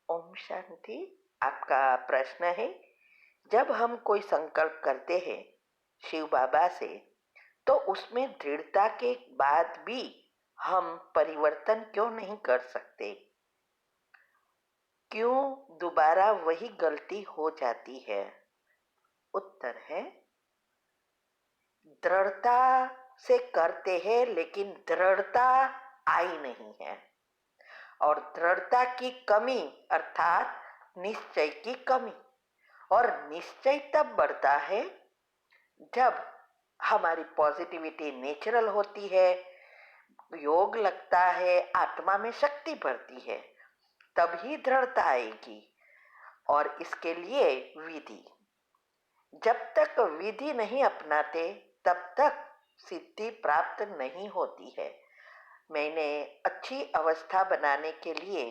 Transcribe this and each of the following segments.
ओम शांति। आपका प्रश्न है, जब हम कोई संकल्प करते हैं शिव बाबा से, तो उसमें दृढ़ता के बाद भी हम परिवर्तन क्यों नहीं कर सकते? क्यों दोबारा वही गलती हो जाती है? उत्तर है, दृढ़ता से करते हैं लेकिन दृढ़ता आई नहीं है। और दृढ़ता की कमी अर्थात निश्चय की कमी। और निश्चय तब बढ़ता है जब हमारी पॉजिटिविटी नेचुरल होती है, योग लगता है, आत्मा में शक्ति बढ़ती है, तभी दृढ़ता आएगी। और इसके लिए विधि, जब तक विधि नहीं अपनाते तब तक सिद्धि प्राप्त नहीं होती है। मैंने अच्छी अवस्था बनाने के लिए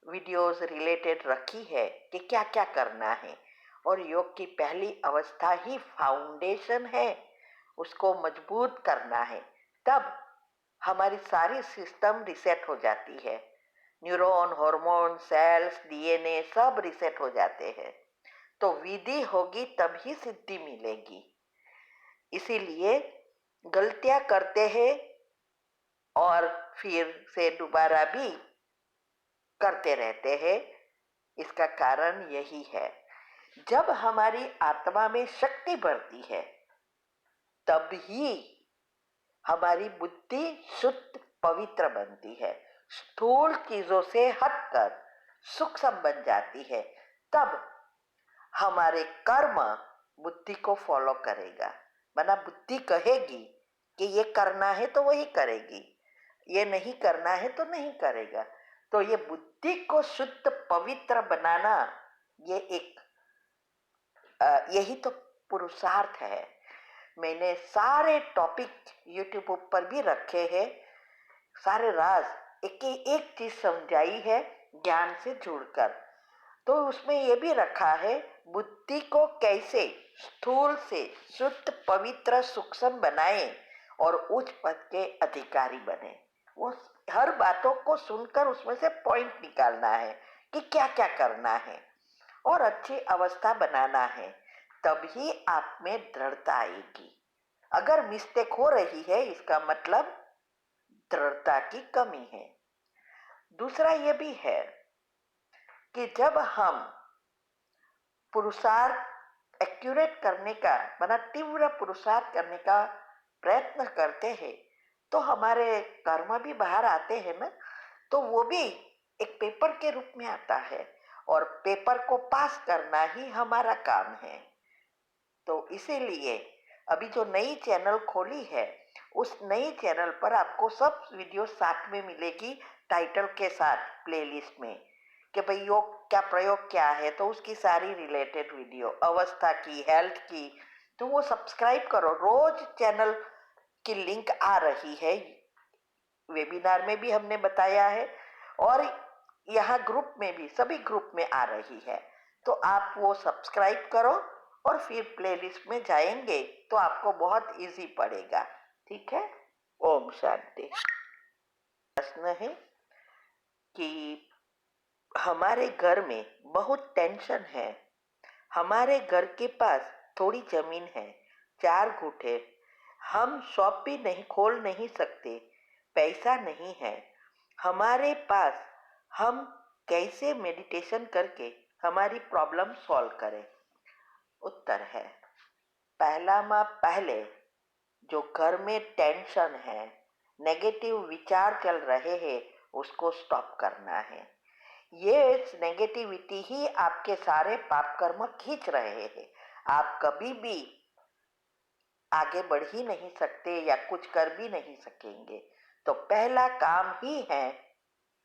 वीडियोस रिलेटेड रखी है कि क्या क्या करना है। और योग की पहली अवस्था ही फाउंडेशन है, उसको मजबूत करना है, तब हमारी सारी सिस्टम रिसेट हो जाती है। न्यूरॉन, हार्मोन, सेल्स, डीएनए सब रिसेट हो जाते हैं। तो विधि होगी तभी सिद्धि मिलेगी। इसीलिए गलतियां करते हैं और फिर से दोबारा भी करते रहते हैं। इसका कारण यही है, जब हमारी आत्मा में शक्ति बढ़ती है तब ही हमारी बुद्धि शुद्ध पवित्र बनती है, स्थूल चीजों से हटकर सूक्ष्म बन जाती है। तब हमारे कर्म बुद्धि को फॉलो करेगा। माना बुद्धि कहेगी कि ये करना है तो वही करेगी, ये नहीं करना है तो नहीं करेगा। तो ये बुद्धि को शुद्ध पवित्र बनाना, ये एक यही तो पुरुषार्थ है। मैंने सारे टॉपिक यूट्यूब पर भी रखे हैं, सारे राज एक एक चीज समझाई है ज्ञान से जुड़कर। तो उसमें ये भी रखा है, बुद्धि को कैसे स्थूल से शुद्ध पवित्र सूक्ष्म बनाए और उच्च पद के अधिकारी बने। वो हर बातों को सुनकर उसमें से पॉइंट निकालना है कि क्या क्या करना है और अच्छी अवस्था बनाना है, तभी आप में दृढ़ता आएगी। अगर मिस्टेक हो रही है, इसका मतलब दृढ़ता की कमी है। दूसरा ये भी है कि जब हम पुरुषार्थ एक्यूरेट करने का, माना तीव्र पुरुषार्थ करने का प्रयत्न करते हैं, तो हमारे कर्म भी बाहर आते हैं ना, तो वो भी एक पेपर के रूप में आता है और पेपर को पास करना ही हमारा काम है। तो इसीलिए अभी जो नई चैनल खोली है, उस नई चैनल पर आपको सब वीडियो साथ में मिलेगी, टाइटल के साथ प्लेलिस्ट में, कि भाई योग क्या प्रयोग क्या है, तो उसकी सारी रिलेटेड वीडियो, अवस्था की, हेल्थ की। तो वो सब्सक्राइब करो, रोज चैनल की लिंक आ रही है। वेबिनार में भी हमने बताया है और यहाँ ग्रुप में भी, सभी ग्रुप में आ रही है। तो आप वो सब्सक्राइब करो और फिर प्लेलिस्ट में जाएंगे तो आपको बहुत इजी पड़ेगा। ठीक है। ओम शांति। प्रश्न है कि हमारे घर में बहुत टेंशन है, हमारे घर के पास थोड़ी जमीन है, 4 गुंठे, हम शॉप भी नहीं खोल नहीं सकते, पैसा नहीं है हमारे पास, हम कैसे मेडिटेशन करके हमारी प्रॉब्लम सॉल्व करें? उत्तर है, पहला माह पहले जो घर में टेंशन है, नेगेटिव विचार चल रहे हैं, उसको स्टॉप करना है। ये नेगेटिविटी ही आपके सारे पाप कर्म खींच रहे हैं। आप कभी भी आगे बढ़ ही नहीं सकते या कुछ कर भी नहीं सकेंगे। तो पहला काम ही है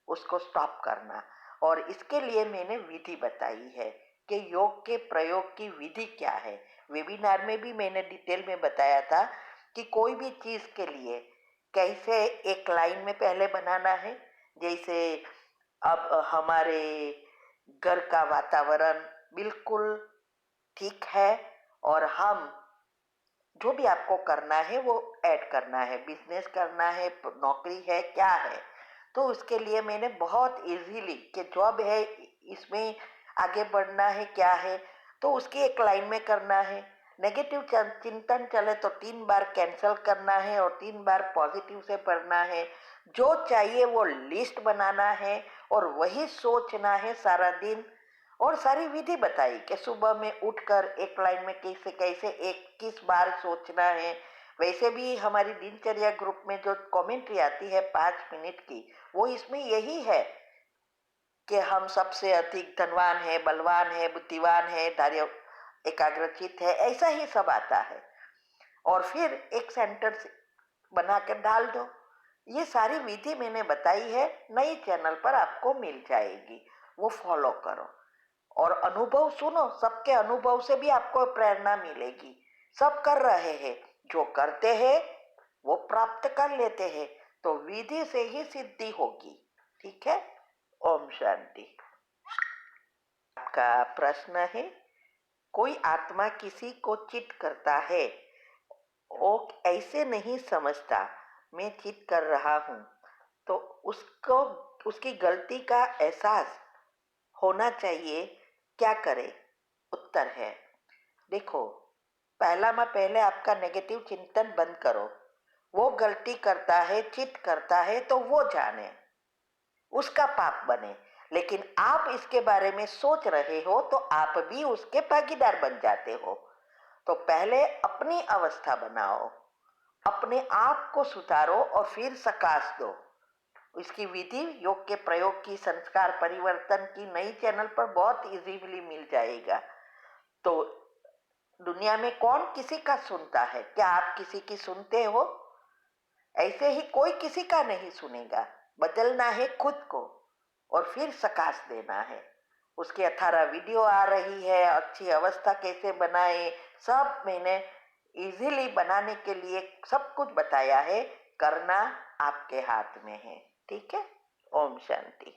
उसको स्टॉप करना। और इसके लिए मैंने विधि बताई है कि योग के प्रयोग की विधि क्या है। वेबिनार में भी मैंने डिटेल में बताया था कि कोई भी चीज के लिए कैसे एक लाइन में पहले बनाना है। जैसे अब हमारे घर का वातावरण बिल्कुल ठीक है और हम जो भी आपको करना है वो ऐड करना है, बिजनेस करना है, नौकरी है, क्या है, तो उसके लिए मैंने बहुत इजीली कि जॉब है इसमें आगे बढ़ना है क्या है, तो उसकी एक लाइन में करना है। नेगेटिव चिंतन चले तो 3 बार कैंसल करना है और 3 बार पॉजिटिव से पढ़ना है। जो चाहिए वो लिस्ट बनाना है और वही सोचना है सारा दिन। और सारी विधि बताई कि सुबह में उठकर एक लाइन में कैसे कैसे 21 बार सोचना है। वैसे भी हमारी दिनचर्या ग्रुप में जो कमेंट्री आती है 5 मिनट की, वो इसमें यही है कि हम सबसे अधिक धनवान है, बलवान है, बुद्धिमान है, धैर्य एकाग्रचित है, ऐसा ही सब आता है। और फिर एक सेंटेंस बनाकर डाल दो। ये सारी विधि मैंने बताई है, नई चैनल पर आपको मिल जाएगी, वो फॉलो करो और अनुभव सुनो। सबके अनुभव से भी आपको प्रेरणा मिलेगी। सब कर रहे हैं, जो करते हैं वो प्राप्त कर लेते हैं, तो विधि से ही सिद्धि होगी। ठीक है। ओम शांति। आपका प्रश्न है, कोई आत्मा किसी को चिट करता है, वो ऐसे नहीं समझता मैं चिट कर रहा हूँ, तो उसको उसकी गलती का एहसास होना चाहिए, क्या करे? उत्तर है, देखो, पहले आपका नेगेटिव चिंतन बंद करो। वो गलती करता है, चिट करता है, तो वो जाने, उसका पाप बने। लेकिन आप इसके बारे में सोच रहे हो तो आप भी उसके भागीदार बन जाते हो। तो पहले अपनी अवस्था बनाओ, अपने आप को सुधारो और फिर सकाश दो। इसकी विधि योग के प्रयोग की, संस्कार परिवर्तन की नई चैनल पर बहुत इजीली मिल जाएगा। तो दुनिया में कौन किसी का सुनता है? क्या आप किसी की सुनते हो? ऐसे ही कोई किसी का नहीं सुनेगा। बदलना है खुद को और फिर सकाश देना है। उसकी 18 वीडियो आ रही है, अच्छी अवस्था कैसे बनाए, सब मैंने इजीली बनाने के लिए सब कुछ बताया है। करना आपके हाथ में है। ठीक है। ओम शांति।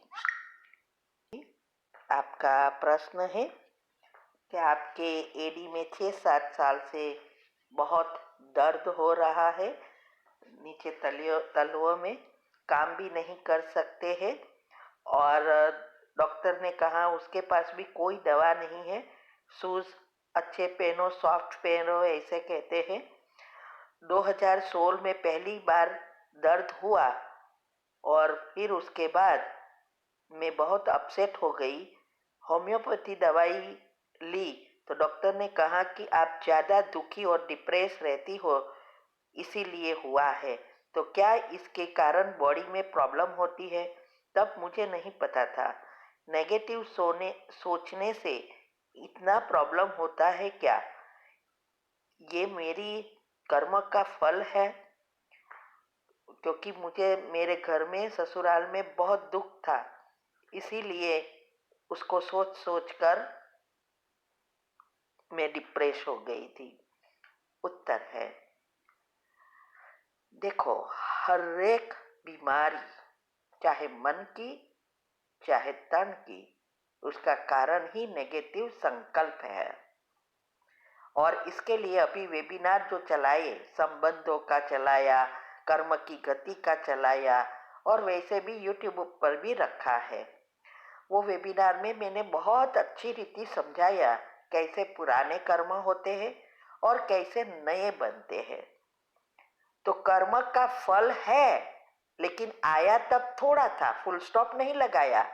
आपका प्रश्न है कि आपके एडी में 6-7 साल से बहुत दर्द हो रहा है, नीचे तलुओं में काम भी नहीं कर सकते हैं और डॉक्टर ने कहा उसके पास भी कोई दवा नहीं है। शूज अच्छे पहनो, सॉफ्ट पहनो, ऐसे कहते हैं। 2016 में पहली बार दर्द हुआ और फिर उसके बाद मैं बहुत अपसेट हो गई। होम्योपैथी दवाई ली तो डॉक्टर ने कहा कि आप ज़्यादा दुखी और डिप्रेस रहती हो, इसीलिए हुआ है। तो क्या इसके कारण बॉडी में प्रॉब्लम होती है? तब मुझे नहीं पता था। नेगेटिव सोचने से इतना प्रॉब्लम होता है क्या? ये मेरी कर्म का फल है, क्योंकि मुझे मेरे घर में, ससुराल में बहुत दुख था, इसीलिए उसको सोच सोच कर मैं डिप्रेस हो गई थी। उत्तर है, देखो, हर एक बीमारी, चाहे मन की चाहे तन की, उसका कारण ही नेगेटिव संकल्प है। और इसके लिए अभी वेबिनार जो चलाए, संबंधों का चलाया, कर्म की गति का चलाया और वैसे भी यूट्यूब पर भी रखा है। वो वेबिनार में मैंने बहुत अच्छी रीति समझाया कैसे पुराने कर्म होते हैं और कैसे नए बनते हैं। तो कर्म का फल है, लेकिन आया तब थोड़ा था, फुल स्टॉप नहीं लगाया।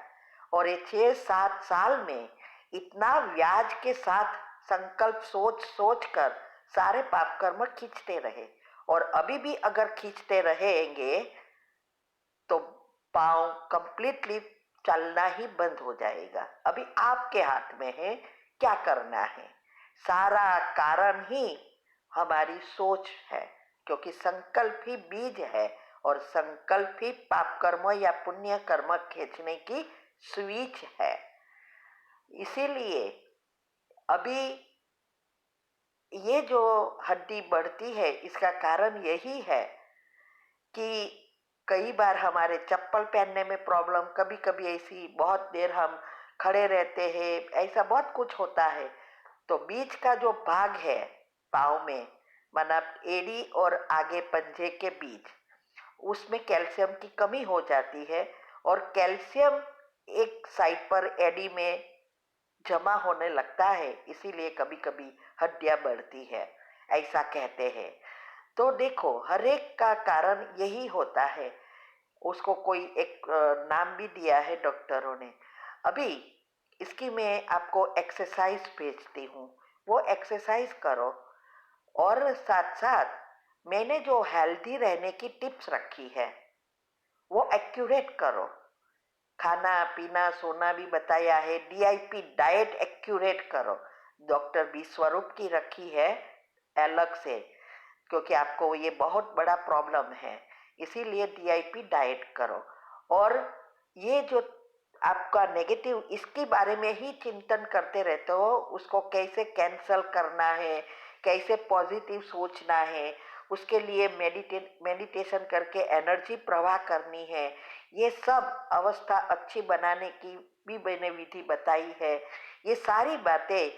और ये 6-7 साल में इतना व्याज के साथ संकल्प सोच सोच कर सारे पाप कर्म खींचते रहे। और अभी भी अगर खींचते रहेंगे तो पाँव कंप्लीटली चलना ही बंद हो जाएगा। अभी आपके हाथ में है क्या करना है। सारा कारण ही हमारी सोच है, क्योंकि संकल्प ही बीज है और संकल्प ही पाप कर्म या पुण्य कर्म खींचने की स्विच है। इसीलिए अभी ये जो हड्डी बढ़ती है, इसका कारण यही है कि कई बार हमारे चप्पल पहनने में प्रॉब्लम, कभी कभी ऐसी बहुत देर हम खड़े रहते हैं, ऐसा बहुत कुछ होता है। तो बीच का जो भाग है पाँव में, माना एड़ी और आगे पंजे के बीच, उसमें कैल्शियम की कमी हो जाती है और कैल्शियम एक साइड पर एडी में जमा होने लगता है, इसीलिए कभी कभी हड्डियां बढ़ती है, ऐसा कहते हैं। तो देखो, हर एक का कारण यही होता है। उसको कोई एक नाम भी दिया है डॉक्टरों ने। अभी इसकी मैं आपको एक्सरसाइज भेजती हूँ, वो एक्सरसाइज करो। और साथ साथ मैंने जो हेल्दी रहने की टिप्स रखी है वो एक्यूरेट करो। खाना पीना सोना भी बताया है, डीआईपी डाइट एक्यूरेट करो। डॉक्टर बी स्वरूप की रखी है अलग से, क्योंकि आपको ये बहुत बड़ा प्रॉब्लम है, इसीलिए डीआईपी डाइट करो। और ये जो आपका नेगेटिव, इसके बारे में ही चिंतन करते रहते हो, उसको कैसे कैंसल करना है, कैसे पॉजिटिव सोचना है, उसके लिए मेडिटेशन करके एनर्जी प्रवाह करनी है, ये सब अवस्था अच्छी बनाने की भी मैंने विधि बताई है। ये सारी बातें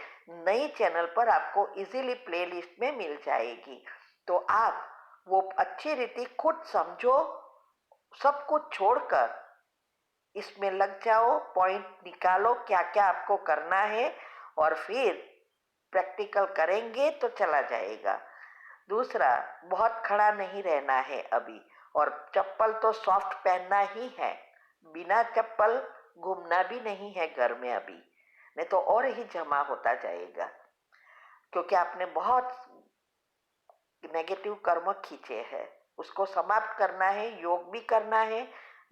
नई चैनल पर आपको इजीली प्लेलिस्ट में मिल जाएगी। तो आप वो अच्छी रीति खुद समझो, सब कुछ छोड़कर इसमें लग जाओ, पॉइंट निकालो क्या क्या आपको करना है, और फिर प्रैक्टिकल करेंगे तो चला जाएगा। दूसरा, बहुत खड़ा नहीं रहना है अभी, और चप्पल तो सॉफ्ट पहनना ही है, बिना चप्पल घूमना भी नहीं है घर में अभी, नहीं तो और ही जमा होता जाएगा, क्योंकि आपने बहुत नेगेटिव कर्म खींचे हैं, उसको समाप्त करना है, योग भी करना है।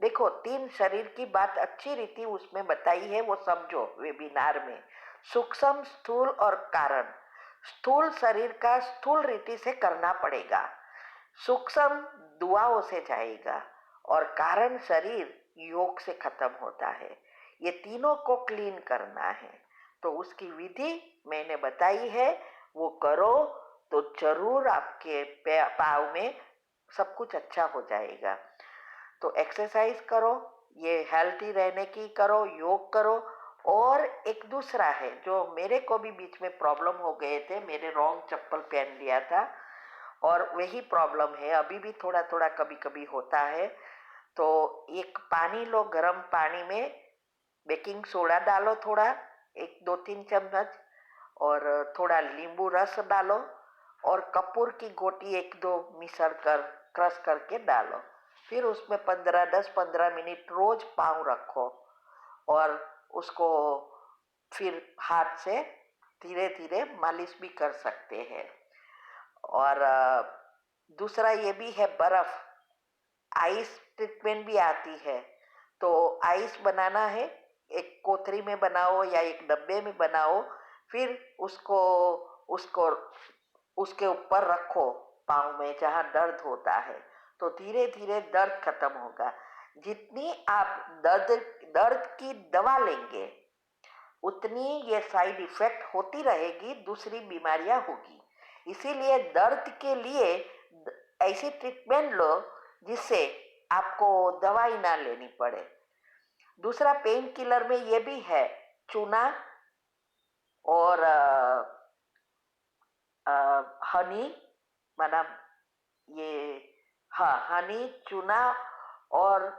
देखो, 3 शरीर की बात अच्छी रीति उसमें बताई है, वो समझो वेबिनार में। सूक्ष्म, स्थूल और कारण। स्थूल शरीर का स्थूल रीति से करना पड़ेगा, सूक्ष्म दुआओं से जाएगा, और कारण शरीर योग से खत्म होता है। ये तीनों को क्लीन करना है, तो उसकी विधि मैंने बताई है, वो करो तो जरूर आपके पाँव में सब कुछ अच्छा हो जाएगा। तो एक्सरसाइज करो, ये हेल्थी रहने की करो, योग करो। और एक दूसरा है जो मेरे को भी बीच में प्रॉब्लम हो गए थे, मैंने रॉन्ग चप्पल पहन लिया था, और वही प्रॉब्लम है अभी भी, थोड़ा थोड़ा कभी कभी होता है। तो एक पानी लो, गर्म पानी में बेकिंग सोडा डालो थोड़ा, 1-2-3 चम्मच, और थोड़ा नींबू रस डालो, और कपूर की गोटी 1-2 मिश्र कर क्रश करके डालो। फिर उसमें 10-15 मिनट रोज पाँव रखो, और उसको फिर हाथ से धीरे धीरे मालिश भी कर सकते हैं। और दूसरा ये भी है, बर्फ आइस ट्रीटमेंट भी आती है। तो आइस बनाना है, एक कोतरी में बनाओ या एक डब्बे में बनाओ, फिर उसको उसको उसके ऊपर रखो पाँव में जहाँ दर्द होता है, तो धीरे धीरे दर्द खत्म होगा। जितनी आप दर्द दर्द की दवा लेंगे उतनी ये साइड इफेक्ट होती रहेगी, दूसरी बीमारियां होगी। इसीलिए दर्द के लिए ऐसी ट्रीटमेंट लो जिससे आपको दवाई ना लेनी पड़े। दूसरा, पेन किलर में ये भी है, चूना और हनी, माना ये, हाँ, हनी, चूना और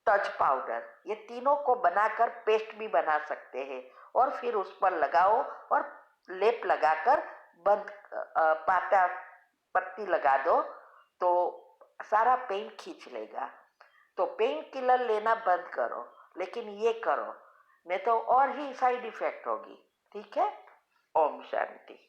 तज पाउडर, ये तीनों को बनाकर पेस्ट भी बना सकते हैं, और फिर उस पर लगाओ और लेप लगाकर बंद, पाता पट्टी लगा दो, तो सारा पेन खींच लेगा। तो पेन किलर लेना बंद करो, लेकिन ये करो, नहीं तो और ही साइड इफेक्ट होगी। ठीक है? ओम शांति।